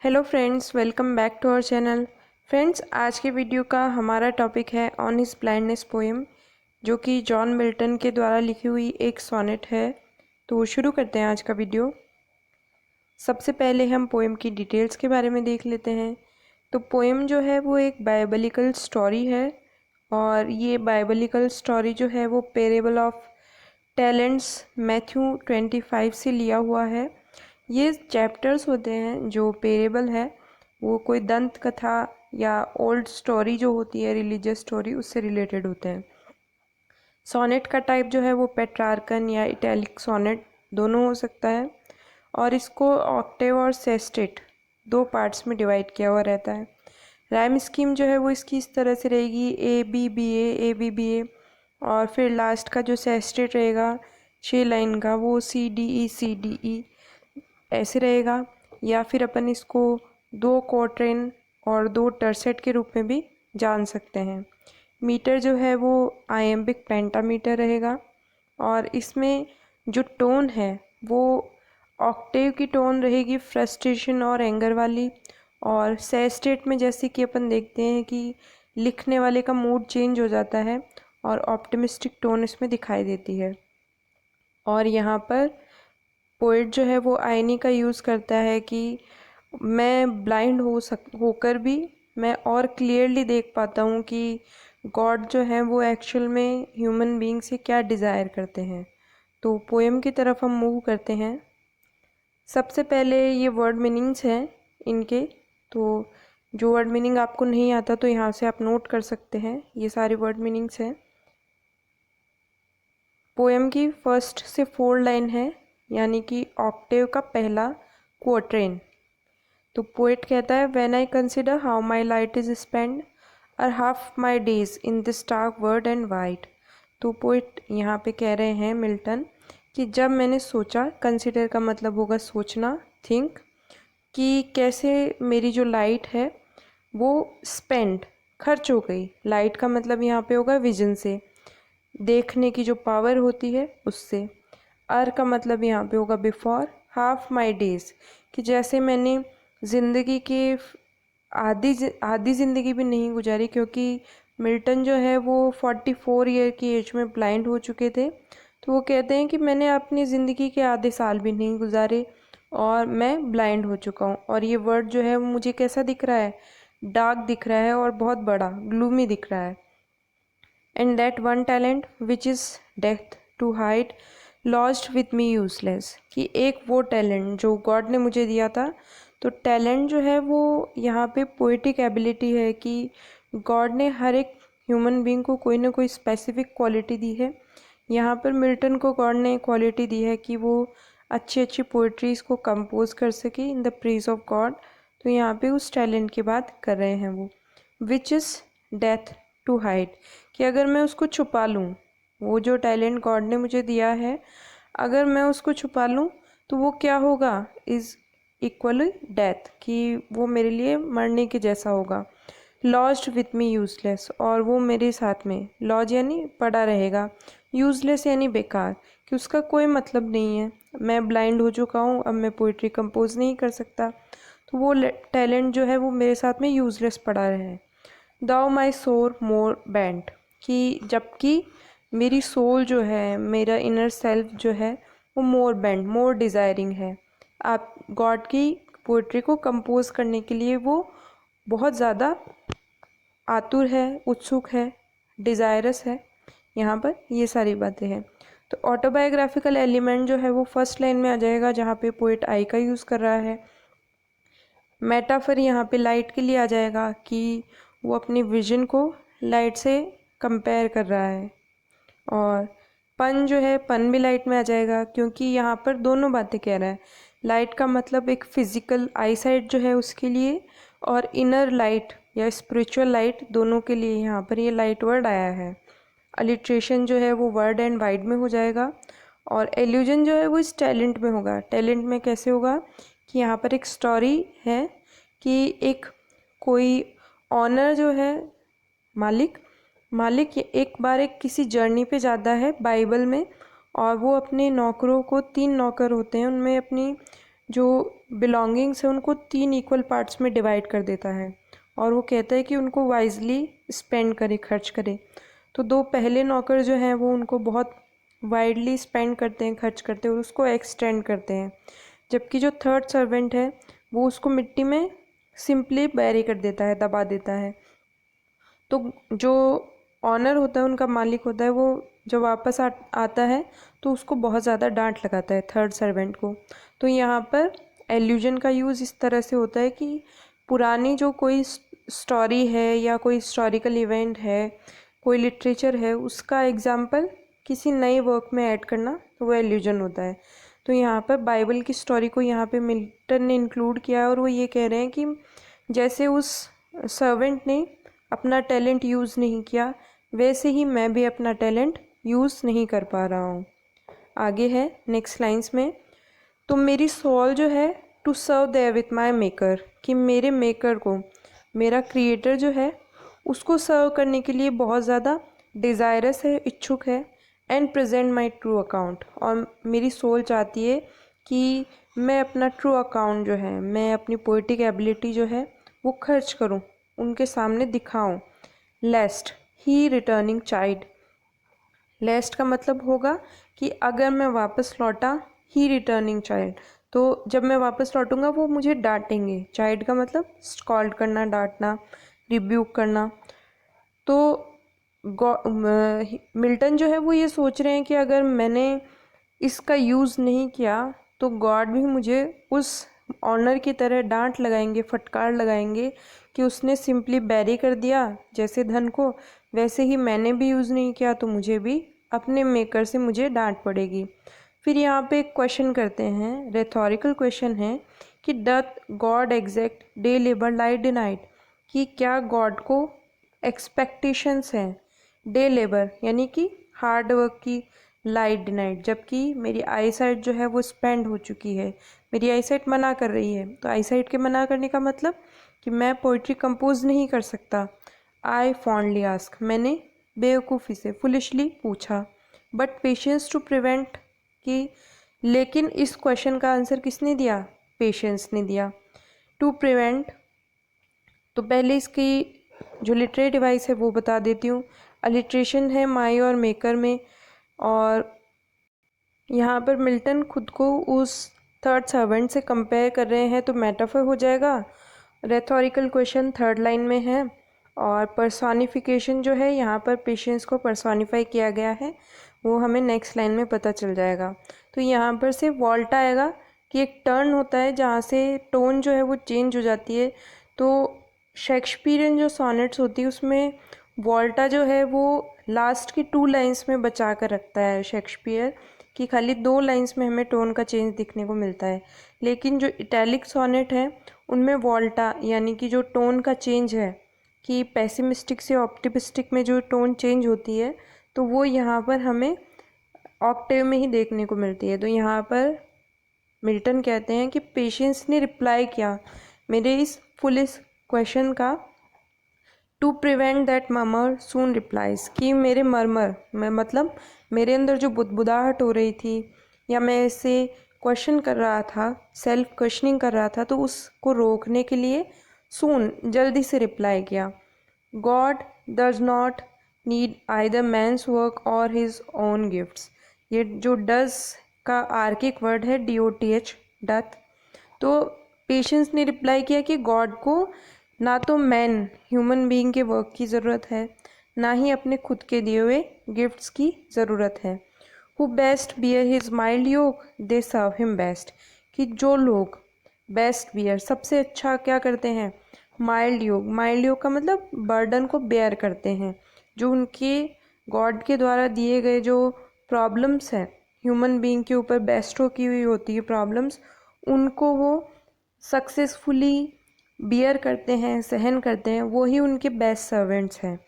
Hello friends, welcome back to our channel. Friends, आज के video का हमारा टॉपिक है ऑन हिज ब्लाइंडनेस पोएम, जो कि जॉन मिल्टन के द्वारा लिखी हुई एक सोनेट है। तो शुरू करते हैं आज का वीडियो। सबसे पहले हम पोएम की डिटेल्स के बारे में देख लेते हैं। तो पोएम जो है वो एक बाइबलिकल स्टोरी है, और ये बाइबलिकल स्टोरी जो है वो पेरेबल ऑफ टैलेंट्स मैथ्यू 25 से लिया हुआ है। ये चैप्टर्स होते हैं, जो पेरेबल है वो कोई दंत कथा या ओल्ड स्टोरी जो होती है, रिलीजियस स्टोरी, उससे रिलेटेड होते हैं। सोनेट का टाइप जो है वो पेट्रार्कन या इटैलिक सोनेट दोनों हो सकता है, और इसको ऑक्टेव और सेस्टेट दो पार्ट्स में डिवाइड किया हुआ रहता है। राइम स्कीम जो है वो इसकी इस तरह से रहेगी: A B B A B B A, और फिर लास्ट का जो सेस्टेट रहेगा 6 लाइन का, वो सी डी ई ऐसे रहेगा। या फिर अपन इसको 2 क्वार्टेन और 2 टर्सेट के रूप में भी जान सकते हैं। मीटर जो है वो आयम्बिक पेंटामीटर रहेगा, और इसमें जो टोन है वो ऑक्टेव की टोन रहेगी, फ्रस्ट्रेशन और एंगर वाली। और सेस्टेट में जैसे कि अपन देखते हैं कि लिखने वाले का मूड चेंज हो जाता है, और ऑप्टिमिस्टिक टोन इसमें दिखाई देती है। और यहाँ पर पोइट जो है वो आईनी का यूज़ करता है कि मैं ब्लाइंड होकर भी मैं और क्लियरली देख पाता हूँ कि गॉड जो है वो एक्चुअल में ह्यूमन बीइंग से क्या डिज़ायर करते हैं। तो पोएम की तरफ हम मूव करते हैं। सबसे पहले ये वर्ड मीनिंग्स हैं इनके। तो जो वर्ड मीनिंग आपको नहीं आता तो यहाँ से आप नोट कर सकते हैं, ये सारे वर्ड मीनिंग्स हैं। पोएम की फर्स्ट से 4 लाइन है, यानी कि ऑक्टेव का पहला क्वार्टेन। तो पोएट कहता है, when I consider how my light is spend और half my days in this dark word and white. तो पोएट यहाँ पे कह रहे हैं मिल्टन कि जब मैंने सोचा, कंसिडर का मतलब होगा सोचना, थिंक, कि कैसे मेरी जो लाइट है वो स्पेंड, खर्च हो गई। लाइट का मतलब यहाँ पे होगा विजन से, देखने की जो पावर होती है उससे। आर का मतलब यहाँ पे होगा बिफोर। हाफ माई डेज, कि जैसे मैंने ज़िंदगी के आधी ज़िंदगी भी नहीं गुजारी, क्योंकि मिल्टन जो है वो 44 ईयर की एज में ब्लाइंड हो चुके थे। तो वो कहते हैं कि मैंने अपनी ज़िंदगी के आधे साल भी नहीं गुजारे और मैं ब्लाइंड हो चुका हूँ। और ये वर्ड जो है वो मुझे कैसा दिख रहा है? डार्क दिख रहा है, और बहुत बड़ा, ग्लूमी दिख रहा है। And that one talent which is death to hide lost with me useless, कि एक वो टैलेंट जो गॉड ने मुझे दिया था। तो टैलेंट जो है वो यहाँ पे पोइटिक एबिलिटी है कि गॉड ने हर एक ह्यूमन बीइंग को कोई ना कोई स्पेसिफिक क्वालिटी दी है। यहाँ पर मिल्टन को गॉड ने क्वालिटी दी है कि वो अच्छी अच्छी पोइट्रीज़ को कंपोज कर सके in the praise of God. तो यहाँ पे उस टैलेंट की बात कर रहे हैं वो, which is death to hide, कि अगर मैं उसको छुपा लूँ, वो जो टैलेंट गॉड ने मुझे दिया है, अगर मैं उसको छुपा लूँ तो वो क्या होगा? इज़ इक्वली डेथ, कि वो मेरे लिए मरने के जैसा होगा। लॉस्ट विथ मी यूजलेस, और वो मेरे साथ में, लॉज यानी पड़ा रहेगा, यूजलेस यानी बेकार, कि उसका कोई मतलब नहीं है। मैं ब्लाइंड हो चुका हूँ, अब मैं पोइट्री कंपोज नहीं कर सकता, तो वो टैलेंट जो है वो मेरे साथ में यूजलेस पड़ा रहे। दाउ माई सोर मोर बैंड, कि जबकि मेरी सोल जो है, मेरा इनर सेल्फ जो है वो मोर बैंड, मोर डिज़ायरिंग है। आप गॉड की पोइट्री को कंपोज करने के लिए वो बहुत ज़्यादा आतुर है, उत्सुक है, डिज़ायरस है। यहाँ पर ये सारी बातें हैं। तो ऑटोबायोग्राफिकल एलिमेंट जो है वो फर्स्ट लाइन में आ जाएगा, जहाँ पे पोइट आई का यूज़ कर रहा है। मेटाफर यहाँ पे लाइट के लिए आ जाएगा कि वो अपनी विजन को लाइट से कंपेयर कर रहा है। और पन जो है, पन भी लाइट में आ जाएगा, क्योंकि यहाँ पर दोनों बातें कह रहा है। लाइट का मतलब एक फिजिकल आई साइट जो है उसके लिए, और इनर लाइट या स्पिरिचुअल लाइट, दोनों के लिए यहाँ पर ये लाइट वर्ड आया है। अलिट्रेशन जो है वो वर्ड एंड वाइड में हो जाएगा, और एल्यूजन जो है वो इस टैलेंट में होगा। टैलेंट में कैसे होगा कि यहाँ पर एक स्टोरी है कि एक कोई ऑनर जो है, मालिक एक बार एक किसी जर्नी पे जाता है बाइबल में, और वो अपने नौकरों को, 3 नौकर होते हैं, उनमें अपनी जो बिलोंगिंग्स है उनको 3 इक्वल पार्ट्स में डिवाइड कर देता है और वो कहता है कि उनको वाइजली स्पेंड करे, खर्च करे। तो 2 पहले नौकर जो हैं वो उनको बहुत वाइडली स्पेंड करते हैं, खर्च करते हैं और उसको एक्सटेंड करते हैं, जबकि जो थर्ड सर्वेंट है वो उसको मिट्टी में सिंपली बैरी कर देता है, दबा देता है। तो जो ऑनर होता है, उनका मालिक होता है, वो जब वापस आता है तो उसको बहुत ज़्यादा डांट लगाता है थर्ड सर्वेंट को। तो यहाँ पर एल्यूजन का यूज़ इस तरह से होता है कि पुरानी जो कोई स्टोरी है या कोई हिस्टोरिकल इवेंट है, कोई लिटरेचर है, उसका एग्जाम्पल किसी नए वर्क में ऐड करना, तो वो एल्यूजन होता है। तो यहाँ पर बाइबल की स्टोरी को यहाँ पे मिल्टन ने इंक्लूड किया है और वो ये कह रहे हैं कि जैसे उस सर्वेंट ने अपना टैलेंट यूज़ नहीं किया, वैसे ही मैं भी अपना टैलेंट यूज़ नहीं कर पा रहा हूँ। आगे है नेक्स्ट लाइन्स में, तो मेरी सोल जो है to serve there with my maker, कि मेरे मेकर को, मेरा क्रिएटर जो है उसको सर्व करने के लिए बहुत ज़्यादा डिज़ायरस है, इच्छुक है। And present my true account, और मेरी सोल चाहती है कि मैं अपना ट्रू अकाउंट जो है, मैं अपनी पोइटिक एबिलिटी जो है वो खर्च करूं, उनके सामने दिखाऊं। लेस्ट ही रिटर्निंग चाइल्ड, लेस्ट का मतलब होगा कि अगर मैं वापस लौटा, ही रिटर्निंग चाइल्ड, तो जब मैं वापस लौटूंगा वो मुझे डांटेंगे। चाइल्ड का मतलब स्कॉल्ड करना, डांटना, रिब्यूक करना। तो मिल्टन जो है वो ये सोच रहे हैं कि अगर मैंने इसका यूज़ नहीं किया तो गॉड भी मुझे उस ऑनर की तरह डांट लगाएंगे, फटकार लगाएंगे कि उसने सिंपली बैरी कर दिया जैसे धन को, वैसे ही मैंने भी यूज़ नहीं किया तो मुझे भी अपने मेकर से मुझे डांट पड़ेगी। फिर यहाँ पे एक क्वेश्चन करते हैं, रेथोरिकल क्वेश्चन है कि doth God exact day labour light day night, कि क्या गॉड को एक्सपेक्टेशंस हैं डे लेबर यानी कि हार्ड वर्क की, लाइट नाइट, जबकि मेरी आई साइट जो है वो स्पेंड हो चुकी है, मेरी आई साइट मना कर रही है। तो आई साइट के मना करने का मतलब कि मैं पोइट्री कंपोज नहीं कर सकता। आई फॉन्डली आस्क, मैंने बेवकूफ़ी से, फुलिशली पूछा। बट पेशेंस टू प्रिवेंट, कि लेकिन इस क्वेश्चन का आंसर किसने दिया, पेशेंस ने दिया। टू प्रिवेंट, तो पहले इसकी जो लिटरेरी डिवाइस है वो बता देती हूँ। अलिट्रेशन है माई और मेकर में, और यहाँ पर मिल्टन खुद को उस थर्ड सर्वेंट से कंपेयर कर रहे हैं, तो मेटाफर हो जाएगा। रेथोरिकल क्वेश्चन थर्ड लाइन में है, और पर्सोनिफिकेशन जो है यहाँ पर पेशेंस को पर्सोनिफाई किया गया है, वो हमें नेक्स्ट लाइन में पता चल जाएगा। तो यहाँ पर से वॉल्ट आएगा कि एक टर्न होता है जहाँ से टोन जो है वो चेंज हो जाती है। तो शेक्सपियरियन जो सॉनेट्स होती है उसमें वॉल्टा जो है वो लास्ट की 2 लाइंस में बचा कर रखता है शेक्सपियर, कि खाली 2 लाइंस में हमें टोन का चेंज दिखने को मिलता है। लेकिन जो इटैलिक सॉनेट है उनमें वॉल्टा यानी कि जो टोन का चेंज है, कि पेसिमिस्टिक से ऑप्टिमिस्टिक में जो टोन चेंज होती है, तो वो यहाँ पर हमें ऑक्टेव में ही देखने को मिलती है। तो यहाँ पर मिल्टन कहते हैं कि पेशेंस ने रिप्लाई किया मेरे इस फुलिश क्वेश्चन का, to prevent that murmur soon replies, कि मेरे मर्मर में मतलब मेरे अंदर जो बुदबुदाहट हो रही थी या मैं इसे क्वेश्चन कर रहा था, सेल्फ क्वेश्चनिंग कर रहा था, तो उसको रोकने के लिए सून जल्दी से रिप्लाई किया। God does not need either man's work or his own gifts, ये जो डज का आर्किक वर्ड है DOTH, डथ। तो पेशेंस ने रिप्लाई किया कि गॉड को ना तो मैन ह्यूमन बीइंग के वर्क की ज़रूरत है, ना ही अपने खुद के दिए हुए गिफ्ट्स की ज़रूरत है। Who best bear his mild yoke they serve him best, कि जो लोग बेस्ट बियर सबसे अच्छा क्या करते हैं, माइल्ड योग, माइल्ड योग का मतलब बर्डन को बेयर करते हैं, जो उनके गॉड के द्वारा दिए गए जो प्रॉब्लम्स हैं ह्यूमन बीइंग के ऊपर बेस्टो की हुई होती है प्रॉब्लम्स, उनको वो सक्सेसफुली बियर करते हैं, सहन करते हैं, वो ही उनके बेस्ट सर्वेंट्स हैं।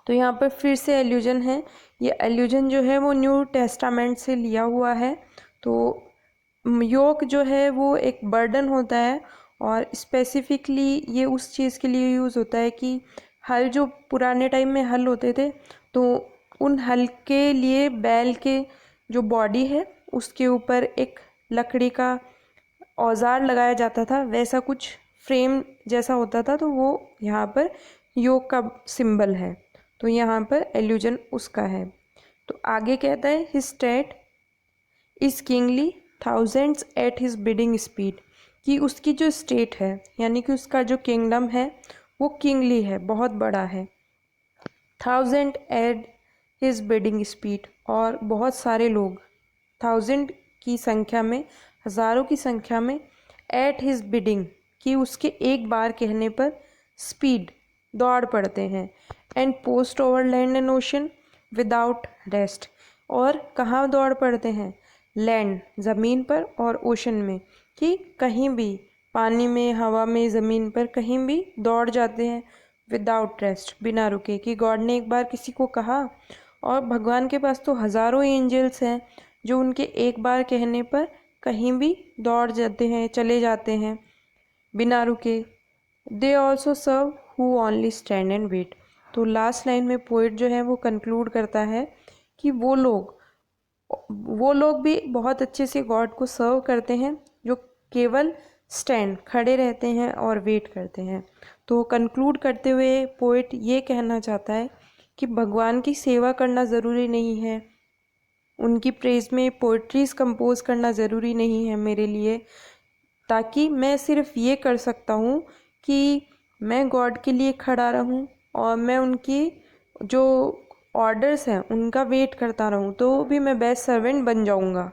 तो यहाँ पर फिर से एल्यूजन है, ये एल्यूजन जो है वो न्यू टेस्टामेंट से लिया हुआ है। तो योक जो है वो एक बर्डन होता है, और स्पेसिफिकली ये उस चीज़ के लिए यूज़ होता है कि हल, जो पुराने टाइम में हल होते थे, तो उन हल के लिए बैल के जो बॉडी है उसके ऊपर एक लकड़ी का औजार लगाया जाता था वैसा कुछ फ्रेम जैसा होता था, तो वो यहाँ पर योग का सिंबल है, तो यहाँ पर एल्यूजन उसका है। तो आगे कहता है his state is kingly thousands at his bidding speed, कि उसकी जो स्टेट है यानी कि उसका जो किंगडम है वो किंगली है, बहुत बड़ा है। Thousand at his bidding speed, और बहुत सारे लोग थाउजेंड की संख्या में, हज़ारों की संख्या में, एट हिज बिडिंग, कि उसके एक बार कहने पर स्पीड दौड़ पड़ते हैं। And post over land and ocean without rest, और कहाँ दौड़ पड़ते हैं, लैंड ज़मीन पर और ओशन में, कि कहीं भी पानी में, हवा में, ज़मीन पर कहीं भी दौड़ जाते हैं विदाउट रेस्ट, बिना रुके। कि गॉड ने एक बार किसी को कहा, और भगवान के पास तो हज़ारों एंजल्स हैं जो उनके एक बार कहने पर कहीं भी दौड़ जाते हैं, चले जाते हैं बिना रुके। They also serve who only stand and wait. तो लास्ट लाइन में पोइट जो है वो कंक्लूड करता है कि वो लोग भी बहुत अच्छे से गॉड को सर्व करते हैं जो केवल स्टैंड खड़े रहते हैं और वेट करते हैं। तो कंक्लूड करते हुए पोइट ये कहना चाहता है कि भगवान की सेवा करना ज़रूरी नहीं है, उनकी प्रेज़ में पोइट्रीज़ कंपोज करना ज़रूरी नहीं है मेरे लिए, ताकि मैं सिर्फ ये कर सकता हूँ कि मैं गॉड के लिए खड़ा रहूँ और मैं उनकी जो ऑर्डर्स हैं उनका वेट करता रहूँ, तो भी मैं बेस्ट सर्वेंट बन जाऊँगा।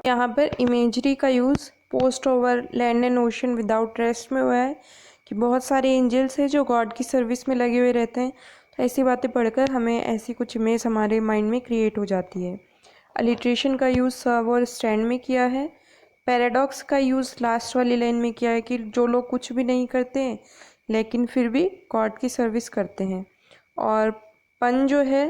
यहाँ पर इमेजरी का use post over land and ocean without rest में हुआ है, कि बहुत सारे एंजल्स हैं जो गॉड की सर्विस में लगे हुए रहते हैं। तो ऐसी बातें पढ़कर हमें ऐसी कुछ इमेज हमारे माइंड में क्रिएट हो जाती है। अलिट्रेशन का यूज़ सर्व और स्टैंड में किया है। पैराडॉक्स का यूज़ लास्ट वाली लाइन में किया है, कि जो लोग कुछ भी नहीं करते हैं लेकिन फिर भी गॉड की सर्विस करते हैं। और पन जो है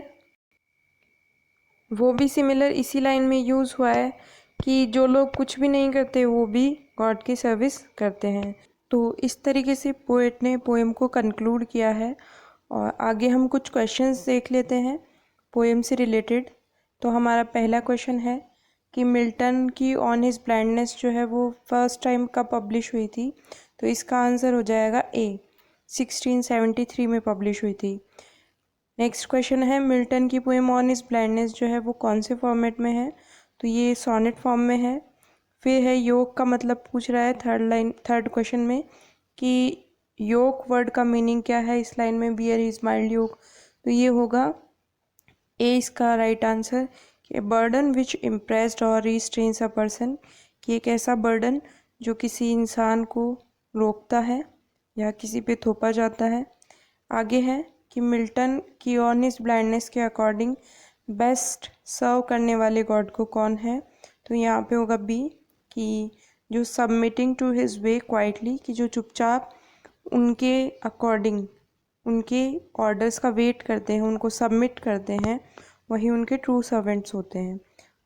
वो भी सिमिलर इसी लाइन में यूज़ हुआ है, कि जो लोग कुछ भी नहीं करते वो भी गॉड की सर्विस करते हैं। तो इस तरीके से पोएट ने पोएम को कंक्लूड किया है। और आगे हम कुछ क्वेश्चंस देख लेते हैं पोएम से रिलेटेड। तो हमारा पहला क्वेश्चन है कि मिल्टन की ऑन हिज ब्लाइंडनेस जो है वो फर्स्ट टाइम कब पब्लिश हुई थी। तो इसका आंसर हो जाएगा ए, 1673 में पब्लिश हुई थी। नेक्स्ट क्वेश्चन है मिल्टन की पोएम ऑन हिज ब्लाइंडनेस जो है वो कौन से फॉर्मेट में है। तो ये सोनेट फॉर्म में है। फिर है योग का मतलब पूछ रहा है थर्ड क्वेश्चन में, कि योग वर्ड का मीनिंग क्या है इस लाइन में, बियर इज माइल्ड योग। तो ये होगा ए इसका राइट आंसर, कि बर्डन विच इम्प्रेस्ड और रिस्ट्रेन्स अ पर्सन, कि एक ऐसा बर्डन जो किसी इंसान को रोकता है या किसी पे थोपा जाता है। आगे है कि मिल्टन की ऑन हिज ब्लाइंडनेस के अकॉर्डिंग बेस्ट सर्व करने वाले गॉड को कौन है। तो यहाँ पे होगा बी, कि जो submitting to his way quietly, कि जो चुपचाप उनके अकॉर्डिंग उनके ऑर्डर्स का वेट करते हैं, उनको सबमिट करते हैं, वही उनके ट्रू सर्वेंट्स होते हैं।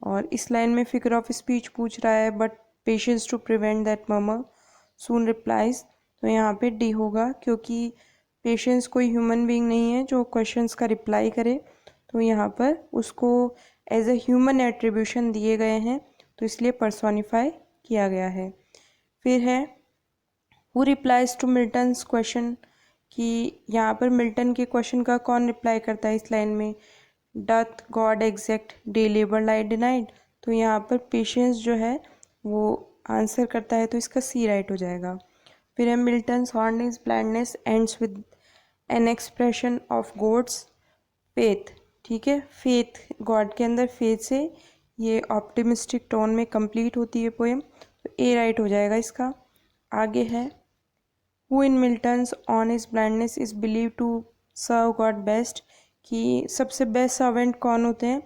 और इस लाइन में फिगर ऑफ स्पीच पूछ रहा है, but patience to prevent that murmur soon replies. तो यहाँ पे डी होगा, क्योंकि पेशेंस कोई ह्यूमन बीइंग नहीं है जो क्वेश्चंस का रिप्लाई करे, तो यहाँ पर उसको एज ए ह्यूमन एट्रीब्यूशन दिए गए हैं, तो इसलिए पर्सोनिफाई किया गया है। फिर है who replies to Milton's question, कि यहाँ पर मिल्टन के क्वेश्चन का कौन रिप्लाई करता है इस लाइन में, doth God exact day labour light denied. तो यहाँ पर पेशेंस जो है वो आंसर करता है, तो इसका सी राइट हो जाएगा। फिर है Milton's on his blindness ends with an expression of God's faith. ठीक है, फेथ, गॉड के अंदर फेथ से ये ऑप्टिमिस्टिक टोन में कंप्लीट होती है पोएम, तो ए राइट हो जाएगा इसका। आगे है who in Milton's on his blindness is believe to serve God best, कि सबसे बेस्ट सर्वेंट कौन होते हैं।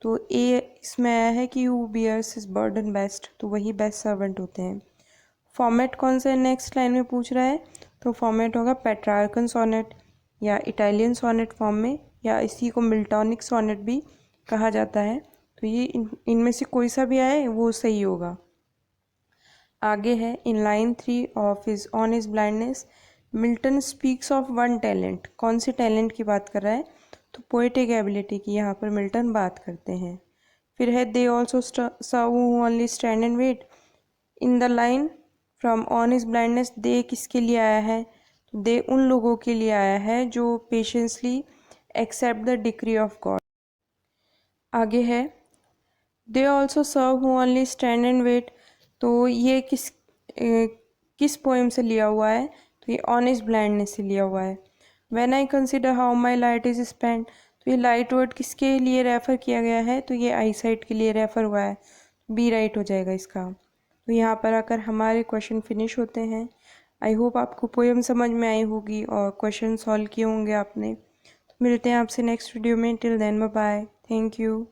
तो ए इसमें आया है कि who bears his burden best, तो वही बेस्ट सर्वेंट होते हैं। फॉर्मेट कौन सा है नेक्स्ट लाइन में पूछ रहा है, तो फॉर्मेट होगा पेट्रार्कन सोनेट या इटालियन सोनेट फॉर्म में, या इसी को मिल्टॉनिक सोनेट भी कहा जाता है। तो ये इनमें से कोई सा भी आए वो सही होगा। आगे है in line 3 of his on his blindness Milton speaks of one talent, कौन से टैलेंट की बात कर रहा है, तो पोएटिक एबिलिटी की यहाँ पर मिल्टन बात करते हैं। फिर है they also serve who only stand and wait, in the line from on is blindness, they किसके लिए आया है? तो दे उन लोगों के लिए आया है जो patiently accept the decree of God. आगे है they also serve who only stand and wait. तो ये किस पोएम से लिया हुआ है? तो ये ऑन इज ब्लाइंडनेस से लिया हुआ है। When I consider how my light is spend, तो ये लाइट वर्ड किसके लिए रेफ़र किया गया है? तो ये आई साइट के लिए रेफ़र हुआ है, बी राइट हो जाएगा इसका। तो यहाँ पर आकर हमारे क्वेश्चन फिनिश होते हैं। आई होप आपको पोएम समझ में आई होगी और क्वेश्चन सॉल्व किए होंगे आपने। मिलते हैं आपसे नेक्स्ट वीडियो में। Till then bye bye, thank you.